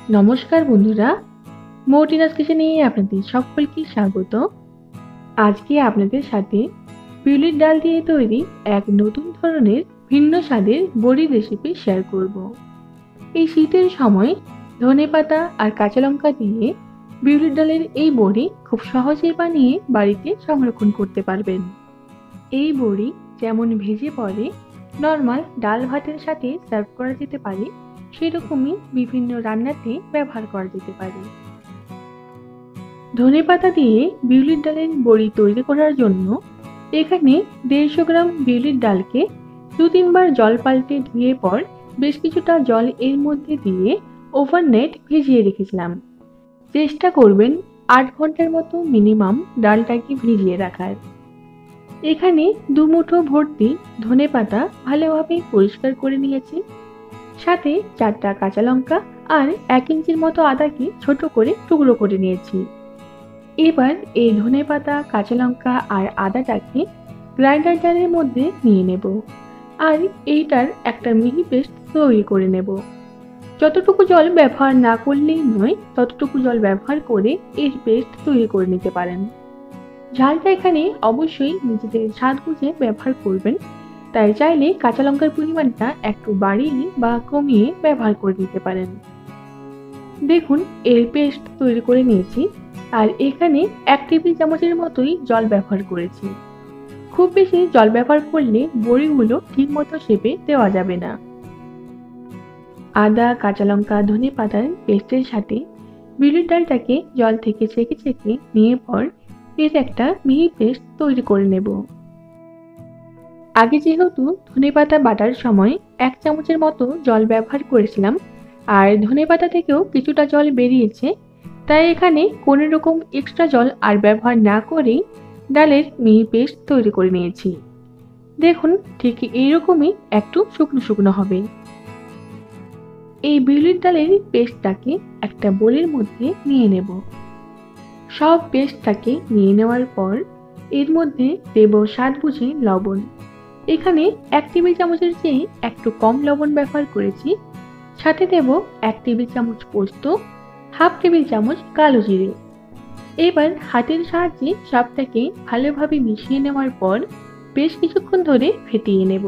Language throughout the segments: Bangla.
নমস্কার বন্ধুরা, মৌটিনাস কিচেনে আপনাদের সকলকে স্বাগত। আজকে আপনাদের সাথে বিউলির ডাল দিয়ে তৈরি এক নতুন ধরনের ভিন্ন স্বাদের বড়ির রেসিপি শেয়ার করব। এই শীতের সময় ধনেপাতা আর কাঁচা লঙ্কা দিয়ে বিউলির ডালের এই বড়ি খুব সহজেই বানিয়ে বাড়িতে সংরক্ষণ করতে পারবেন। এই বড়ি যেমন ভেজে পরে নর্মাল ডাল ভাতের সাথে সার্ভ করা যেতে পারে, সেরকমই বিভিন্ন রান্নাতে ব্যবহার করা যেতে পারে। ধনেপাতা দিয়ে বিউলির ডালের বড়ি তৈরি করার জন্য এখানে 150 গ্রাম বিউলির ডালকে 2-3 বার জল পাল্টে ধুয়ে পর বেশ কিছুটা জল এর মধ্যে দিয়ে ওভারনাইট ভিজিয়ে রেখেছিলাম। চেষ্টা করবেন 8 ঘন্টার মতো মিনিমাম ডালটাকে ভিজিয়ে রাখার। এখানে 2 মুঠো ভর্তি ধনেপাতা ভালোভাবে পরিষ্কার করে নিয়েছি, সাথে 4টা কাঁচা লঙ্কা আর 1 ইঞ্চির মতো আদাকে ছোট করে টুকরো করে নিয়েছি। এবার এই ধনেপাতা, কাঁচা লঙ্কা আর আদাটাকে গ্রাইন্ডার জারের মধ্যে নিয়ে নেব আর এইটার একটা মিহি পেস্ট তৈরি করে নেব। যতটুকু জল ব্যবহার না করলেই নয়, ততটুকু জল ব্যবহার করে এই পেস্ট তৈরি করে নিতে পারেন। ঝালটা এখানে অবশ্যই নিজেদের স্বাদ বুঝে ব্যবহার করবেন, তাই চাইলে কাঁচা লঙ্কার পরিমাণটা একটু বাড়িয়ে বা কমিয়ে ব্যবহার করে নিতে পারেন। দেখুন, এর পেস্ট তৈরি করে নিয়েছি আর এখানে 1 টেবিল চামচের মতোই জল ব্যবহার করেছি। খুব বেশি জল ব্যবহার করলে বড়িগুলো ঠিক মতো শেপে দেওয়া যাবে না। আদা, কাঁচা লঙ্কা, ধনেপাতার পেস্টের সাথে বিউলির ডালটাকে জল থেকে ছেঁকে ছেঁকে নিয়ে পর এর একটা মিহি পেস্ট তৈরি করে নেব। আগে যেহেতু ধনেপাতা বাটার সময় 1 চামচের মতো জল ব্যবহার করেছিলাম আর ধনেপাতা থেকেও কিছুটা জল বেরিয়েছে, তাই এখানে কোনো রকম এক্সট্রা জল আর ব্যবহার না করেই ডালের মিহি পেস্ট তৈরি করে নিয়েছি। দেখুন, ঠিক এইরকমই একটু শুকনো শুকনো হবে। এই বিউলির ডালের পেস্টটাকে একটা বোলের মধ্যে নিয়ে নেব। সব পেস্টটাকে নিয়ে নেওয়ার পর এর মধ্যে দেব স্বাদ বুঝে লবণ। এখানে 1 টেবিল চামচের চেয়ে একটু কম লবণ ব্যবহার করেছি। সাথে দেব 1 টেবিল চামচ পোস্ত, হাফ টেবিল চামচ কালো জিরে। এবার হাতের সাহায্যে সবটাকে ভালোভাবে মিশিয়ে নেওয়ার পর বেশ কিছুক্ষণ ধরে ফেটিয়ে নেব।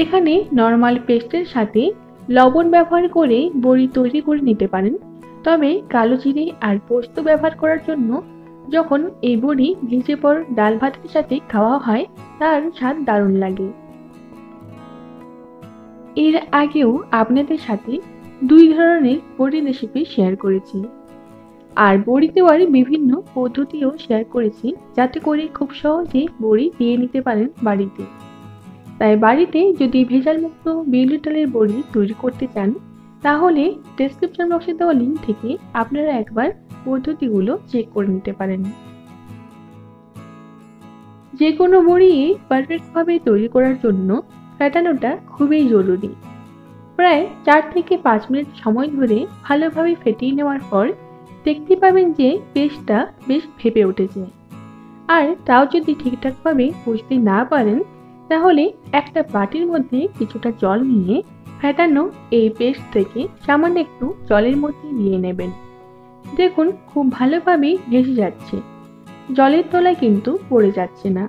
এখানে নর্মাল পেস্টের সাথে লবণ ব্যবহার করে বড়ি তৈরি করে নিতে পারেন, তবে কালো জিরে আর পোস্ত ব্যবহার করার জন্য যখন এই বড়ি ভিজে পর ডাল ভাতের সাথে খাওয়া হয় তার স্বাদ দারুণ লাগে। এর আগেও আপনাদের সাথে 2 ধরনের বড়ি রেসিপি শেয়ার করেছি আর বড়ি দেওয়ার বিভিন্ন পদ্ধতিও শেয়ার করেছি, যাতে করে খুব সহজে বড়ি দিয়ে নিতে পারেন বাড়িতে। তাই বাড়িতে যদি ভেজাল মুক্ত বিউলির ডালের বড়ি তৈরি করতে চান, তাহলে ডেসক্রিপশন বক্সে দেওয়া লিঙ্ক থেকে আপনারা একবার পদ্ধতিগুলো চেক করে নিতে পারেন। যে কোনো বড়ি পারফেক্টভাবে তৈরি করার জন্য ফেটানোটা খুবই জরুরি। প্রায় 4 থেকে 5 মিনিট সময় ধরে ভালোভাবে ফেটিয়ে নেওয়ার পর দেখতে পাবেন যে পেস্টটা বেশ ফেপে উঠেছে। আর তাও যদি ঠিকঠাকভাবে বুঝতে না পারেন, তাহলে একটা বাটির মধ্যে কিছুটা জল নিয়ে ফেটানো এই পেস্ট থেকে সামান্য একটু জলের মধ্যে দিয়ে নেবেন। দেখুন, খুব ভালোভাবে ভেসে যাচ্ছে, জলের তলায় কিন্তু পড়ে যাচ্ছে না,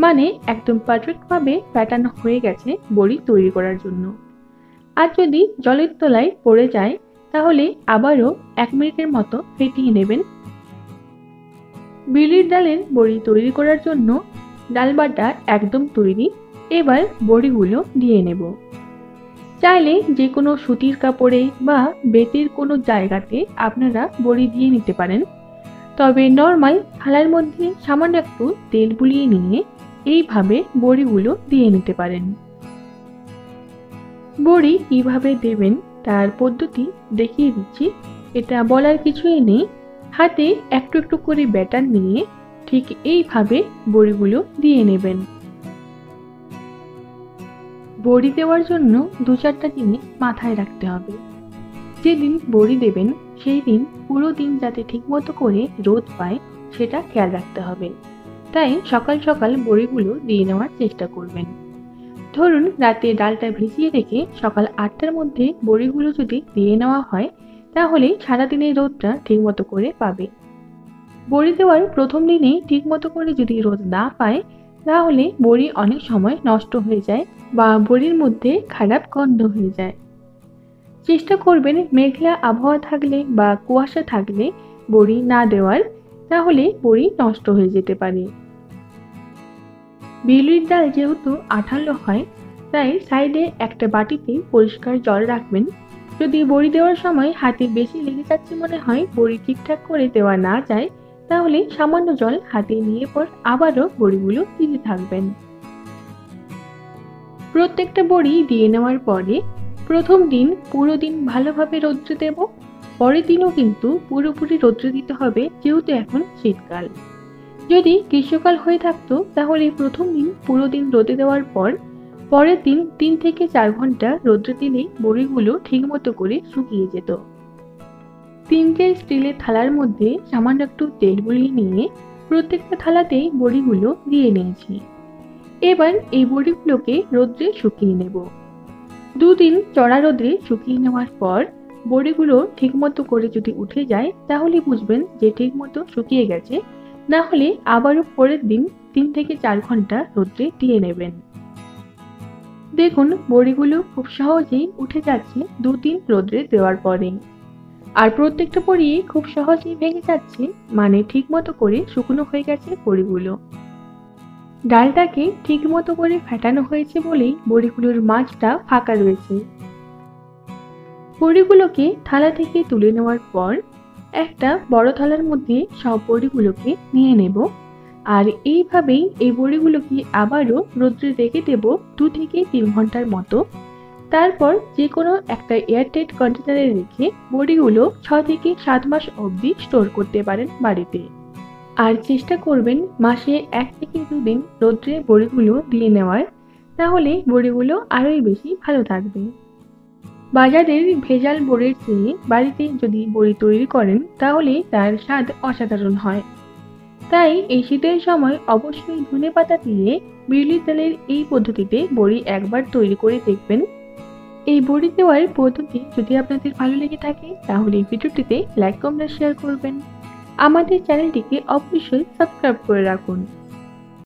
মানে একদম পারফেক্টভাবে ফেটানো হয়ে গেছে বড়ি তৈরি করার জন্য। আর যদি জলের তলায় পড়ে যায়, তাহলে আবারও 1 মিনিটের মতো ফেটিয়ে নেবেন। বিউলির ডালের বড়ি তৈরি করার জন্য ডাল বাটা একদম তৈরি। এবার বড়িগুলো দিয়ে নেব। চাইলে যে কোনো সুতির কাপড়ে বা বেতের কোনো জায়গাতে আপনারা বড়ি দিয়ে নিতে পারেন, তবে নর্মাল থালার মধ্যে সামান্য একটু তেল বুলিয়ে নিয়ে এইভাবে বড়িগুলো দিয়ে নিতে পারেন। বড়ি কিভাবে দেবেন তার পদ্ধতি দেখিয়ে দিচ্ছি, এটা বলার কিছুই নেই। হাতে একটু একটু করে ব্যাটার নিয়ে ঠিক এইভাবে বড়িগুলো দিয়ে নেবেন। বড়ি দেওয়ার জন্য 2-4টা জিনিস মাথায় রাখতে হবে। যেদিন বড়ি দেবেন সেই দিন পুরো দিন যাতে ঠিকমতো করে রোদ পায় সেটা খেয়াল রাখতে হবে। তাই সকাল সকাল বড়িগুলো দিয়ে নেওয়ার চেষ্টা করবেন। ধরুন রাতে ডালটা ভিজিয়ে রেখে সকাল ৮টার মধ্যে বড়িগুলো যদি দিয়ে নেওয়া হয়, তাহলে সারাদিনের রোদটা ঠিকমতো করে পাবে। বড়ি দেওয়ার প্রথম দিনেই ঠিকমতো করে যদি রোদ না পায়, তাহলে বড়ি অনেক সময় নষ্ট হয়ে যায় বা বড়ির মধ্যে খারাপ গন্ধ হয়ে যায়। চেষ্টা করবেন মেঘলা আবহাওয়া থাকলে বা কুয়াশা থাকলে বড়ি না দেওয়ার, তাহলে বড়ি নষ্ট হয়ে যেতে পারে। বিউলির ডাল যেহেতু আঠালো হয়, তাই সাইডে একটা বাটিতে পরিষ্কার জল রাখবেন। যদি বড়ি দেওয়ার সময় হাতে বেশি লেগে যাচ্ছে মনে হয়, বড়ি ঠিকঠাক করে দেওয়া না যায়, তাহলে সামান্য জল হাতে নিয়ে পর আবারও বড়িগুলো দিতে থাকবেন। প্রত্যেকটা বড়ি দিয়ে নেওয়ার পরে প্রথম দিন পুরো দিন ভালোভাবে রৌদ্রে দেব। পরের দিনও কিন্তু পুরোপুরি রৌদ্রে দিতে হবে, যেহেতু এখন শীতকাল। যদি গ্রীষ্মকাল হয়ে থাকতো, তাহলে প্রথম দিন পুরো দিন রোদে দেওয়ার পর পরের দিন ৩ থেকে ৪ ঘন্টা রৌদ্রে দিলেই বড়িগুলো ঠিকমতো করে শুকিয়ে যেত। ৩টে স্টিলের থালার মধ্যে সামান্য একটু তেল বুলিয়ে নিয়ে প্রত্যেকটা থালাতেই বড়িগুলো দিয়ে নিয়েছি। এবার এই বড়িগুলোকে রোদ্রে শুকিয়ে নেব। ২ দিন চড়া রোদ্রে শুকিয়ে নেওয়ার পর বড়িগুলো ঠিকমতো করে যদি উঠে যায়, তাহলে বুঝবেন যে ঠিকমতো শুকিয়ে গেছে। না হলে আবারও পরের দিন ৩ থেকে ৪ ঘন্টা রোদ্রে দিয়ে নেবেন। দেখুন বড়িগুলো খুব সহজেই উঠে যাচ্ছে ২-৩ রোদ্রে দেওয়ার পরে। আর প্রত্যেকটা বড়ি খুব সহজেই ভেঙে যাচ্ছে, মানে ঠিকমতো করে শুকনো হয়ে গেছে বড়িগুলো। ডালটাকে ঠিকমতো করে ফেটানো হয়েছে বলেই বড়িগুলোর মাঝটা ফাঁকা রয়েছে। বড়িগুলোকে থালা থেকে তুলে নেওয়ার পর একটা বড় থালার মধ্যে সব বড়িগুলোকে নিয়ে নেব। আর এইভাবেই এই বড়িগুলোকে আবারও রোদ্রে রেখে দেব ২ থেকে ৩ ঘন্টার মতো। তারপর যে কোনো একটা এয়ারটাইট কন্টেনারে রেখে বড়িগুলো ৬ থেকে ৭ মাস অবধি স্টোর করতে পারেন বাড়িতে। আর চেষ্টা করবেন মাসে ১ থেকে ২ দিন রোদ্রে বড়িগুলো দিয়ে নেওয়ার, তাহলে বড়িগুলো আরোই বেশি ভালো থাকবে। বাজারের ভেজাল বড়ির চেয়ে বাড়িতে যদি বড়ি তৈরি করেন, তাহলে তার স্বাদ অসাধারণ হয়। তাই এই শীতের সময় অবশ্যই ধনেপাতা দিয়ে বিউলির ডালের এই পদ্ধতিতে বড়ি একবার তৈরি করে দেখবেন। এই বড়ি দেওয়ার পদ্ধতি যদি আপনাদের ভালো লেগে থাকে, তাহলে ভিডিওটিতে লাইক, কমেন্ট, শেয়ার করবেন। আমাদের চ্যানেলটিকে অবশ্যই সাবস্ক্রাইব করে রাখুন।